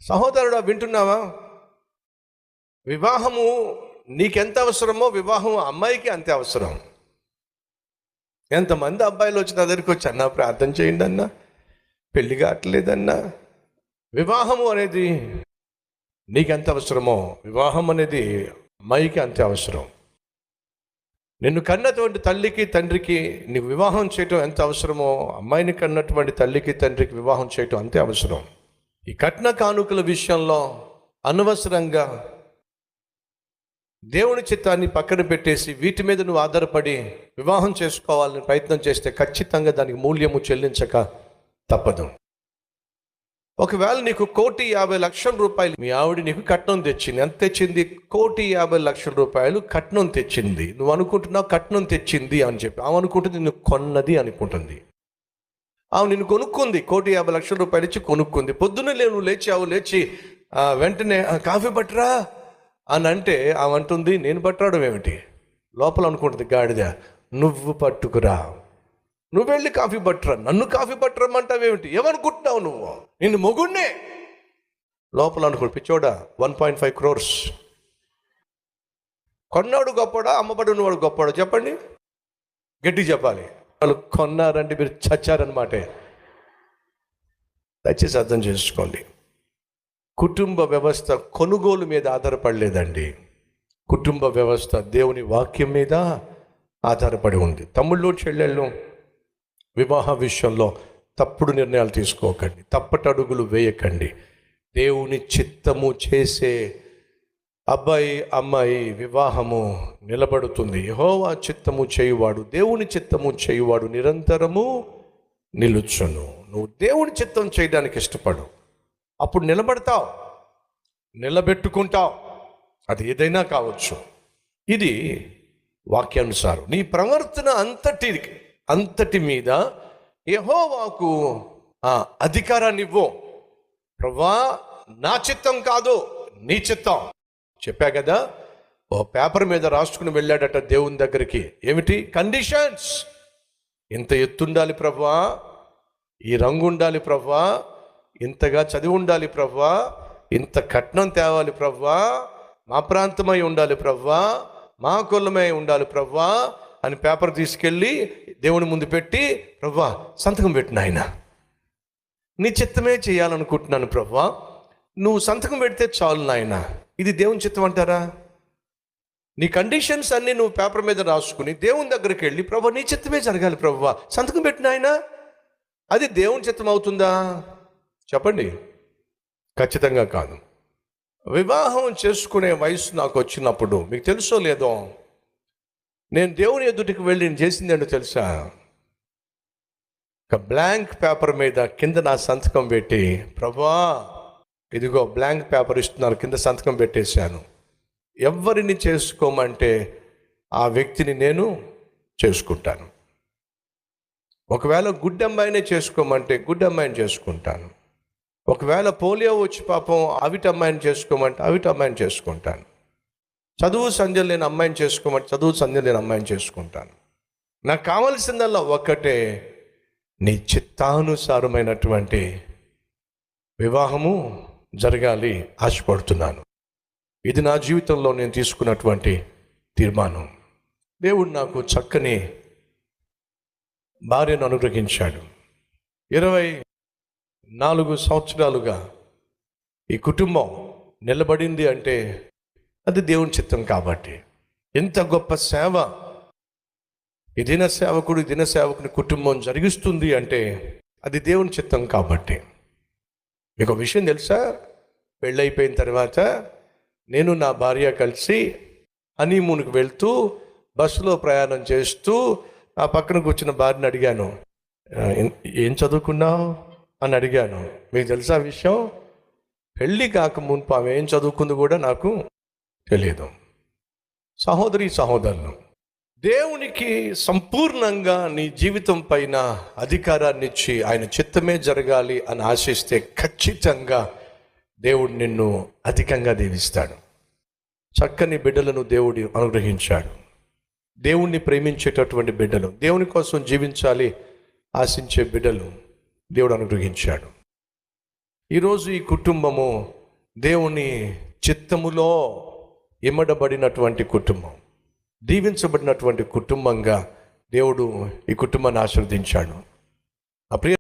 సహోదరుడా, వింటున్నావా? వివాహము నీకెంత అవసరమో వివాహం అమ్మాయికి అంతే అవసరం. ఎంతమంది అబ్బాయిలు వచ్చి నా దగ్గరికి వచ్చి, అన్నా ప్రార్థన చేయండి అన్నా, పెళ్లి కావట్లేదన్నా. వివాహము అనేది నీకెంత అవసరమో వివాహం అనేది అమ్మాయికి అంతే అవసరం. నిన్ను కన్నటువంటి తల్లికి తండ్రికి నీకు వివాహం చేయటం ఎంత అవసరమో అమ్మాయిని కన్నటువంటి తల్లికి తండ్రికి వివాహం చేయటం అంతే అవసరం. ఈ కట్న కానుకల విషయంలో అనవసరంగా దేవుని చిత్తాన్ని పక్కన పెట్టేసి వీటి మీద నువ్వు ఆధారపడి వివాహం చేసుకోవాలని ప్రయత్నం చేస్తే ఖచ్చితంగా దానికి మూల్యము చెల్లించక తప్పదు. ఒకవేళ నీకు 1,50,00,000 రూపాయలు మీ ఆవిడ నీకు కట్నం తెచ్చింది. ఎంత తెచ్చింది? 1,50,00,000 రూపాయలు కట్నం తెచ్చింది. నువ్వు అనుకుంటున్నావు కట్నం తెచ్చింది అని చెప్పి. ఆమె అనుకుంటుంది నిన్ను కొన్నది అనుకుంటుంది. ఆమె నిన్ను కొనుక్కుంది, 1,50,00,000 రూపాయలు ఇచ్చి కొనుక్కుంది. పొద్దున్నే నువ్వు లేచి వెంటనే కాఫీ పట్టరా అని అంటే ఆమె అంటుంది, నేను పట్టడం ఏమిటి? లోపల అనుకుంటుంది గాడిద, నువ్వు పట్టుకురా, నువ్వు వెళ్ళి కాఫీ పట్టురా, నన్ను కాఫీ పట్టరమ్మంటావేమిటి? ఏమనుకుంటున్నావు నువ్వు? నిన్ను మొగుణ్ణే. లోపల అనుకో పిచ్చోడా, 1.5 crores. కొన్నాడు గొప్పడా, అమ్మబడినవాడు గొప్పడా? చెప్పండి, గట్టి చెప్పాలి. వాళ్ళు కొన్నారంటే మీరు చచ్చారనమాటే. దయచేసి అర్థం చేసుకోండి. కుటుంబ వ్యవస్థ కొనుగోలు మీద ఆధారపడలేదండి. కుటుంబ వ్యవస్థ దేవుని వాక్యం మీద ఆధారపడి ఉంది. తమ్ముళ్ళు చెల్లెళ్ళు, వివాహ విషయంలో తప్పుడు నిర్ణయాలు తీసుకోకండి, తప్పటడుగులు వేయకండి. దేవుని చిత్తము చేసే అబ్బాయి అమ్మాయి వివాహము నిలబడుతుంది. యెహోవా చిత్తము చేయువాడు, దేవుని చిత్తము చేయువాడు నిరంతరము నిలుచును. నువ్వు దేవుని చిత్తం చేయడానికి ఇష్టపడు, అప్పుడు నిలబడతావు, నిలబెట్టుకుంటావు. అది ఏదైనా కావచ్చు. ఇది వాక్యానుసారం. నీ ప్రవర్తన అంతటి మీద యెహోవాకు అధికారాన్ని ఇవ్వు. ప్రభువా, నా చిత్తం కాదు నీ చిత్తం. చెప్పా కదా, ఓ పేపర్ మీద రాసుకుని వెళ్ళాడట దేవుని దగ్గరికి. ఏమిటి కండిషన్స్? ఇంత ఎత్తుండాలి ప్రభువా, ఈ రంగు ఉండాలి ప్రభువా, ఇంతగా చదివి ఉండాలి ప్రభువా, ఇంత కట్నం తేవాలి ప్రభువా, మా ప్రాంతమై ఉండాలి ప్రభువా, మా కులమై ఉండాలి ప్రభువా అని పేపర్ తీసుకెళ్ళి దేవుని ముందు పెట్టి, ప్రభువా సంతకం పెట్టిన ఆయన, నీ చిత్తమే చేయాలనుకుంటున్నాను ప్రభువా, నువ్వు సంతకం పెడితే చాలు నాయన. ఇది దేవుని చిత్తం అంటారా? నీ కండిషన్స్ అన్నీ నువ్వు పేపర్ మీద రాసుకుని దేవుని దగ్గరికి వెళ్ళి, ప్రభువా నీ చిత్తమే జరగాలి ప్రభువా, సంతకం పెట్టిన ఆయన, అది దేవుని చిత్తం అవుతుందా? చెప్పండి. ఖచ్చితంగా కాదు. వివాహం చేసుకునే వయసు నాకు వచ్చినప్పుడు, మీకు తెలుసో లేదో, నేను దేవుని ఎదుటికి వెళ్ళి నేను చేసింది ఏంటో తెలుసా? ఒక బ్లాంక్ పేపర్ మీద కింద నా సంతకం పెట్టి, ప్రభువా ఇదిగో బ్లాంక్ పేపర్ ఇస్తున్నారు, కింద సంతకం పెట్టేశాను. ఎవరిని చేసుకోమంటే ఆ వ్యక్తిని నేను చేసుకుంటాను. ఒకవేళ గుడ్డి అమ్మాయినే చేసుకోమంటే గుడ్డి అమ్మాయిని చేసుకుంటాను. ఒకవేళ పోలియో వచ్చి పాపం అవిటి అమ్మాయిని చేసుకోమంటే అవిటి అమ్మాయిని చేసుకుంటాను. చదువు సంధ్యలు లేని అమ్మాయిని చేసుకోమంటే చదువు సంధ్యలు లేని అమ్మాయిని చేసుకుంటాను. నాకు కావలసిందల్లా ఒక్కటే, నీ చిత్తానుసారమైనటువంటి వివాహము జరగాలి ఆశపడుతున్నాను. ఇది నా జీవితంలో నేను తీసుకున్నటువంటి తీర్మానం. దేవుడు నాకు చక్కని భార్యను అనుగ్రహించాడు. 24 సంవత్సరాలుగా ఈ కుటుంబం నిలబడింది అంటే అది దేవుని చిత్తం కాబట్టి. ఎంత గొప్ప సేవ ఈ దిన సేవకుని కుటుంబం జరిగిస్తుంది అంటే అది దేవుని చిత్తం కాబట్టి. మీకు ఒక విషయం తెలుసా? పెళ్ళైపోయిన తర్వాత నేను నా భార్య కలిసి హనీమూన్కి వెళ్తూ బస్సులో ప్రయాణం చేస్తూ ఆ పక్కన కూర్చున్న భార్యని అడిగాను, ఏం చదువుకున్నావు అని అడిగాను. మీకు తెలుసా విషయం? పెళ్ళి కాకముందు ఆమె ఏం చదువుకుంది కూడా నాకు తెలియదు. సహోదరులు, దేవునికి సంపూర్ణంగా నీ జీవితం పైన అధికారాన్ని ఇచ్చి ఆయన చిత్తమే జరగాలి అని ఆశిస్తే ఖచ్చితంగా దేవుడు నిన్ను అధికంగా దీవిస్తాడు. చక్కని బిడ్డలను దేవుడు అనుగ్రహించాడు. దేవుణ్ణి ప్రేమించేటటువంటి బిడ్డలు, దేవుని కోసం జీవించాలి ఆశించే బిడ్డలు దేవుడు అనుగ్రహించాడు. ఈరోజు ఈ కుటుంబము దేవుని చిత్తములో ఇమ్మడబడినటువంటి కుటుంబం, దీవించబడినటువంటి కుటుంబంగా దేవుడు ఈ కుటుంబాన్ని ఆశీర్వదించాడు. ఆ ప్రియ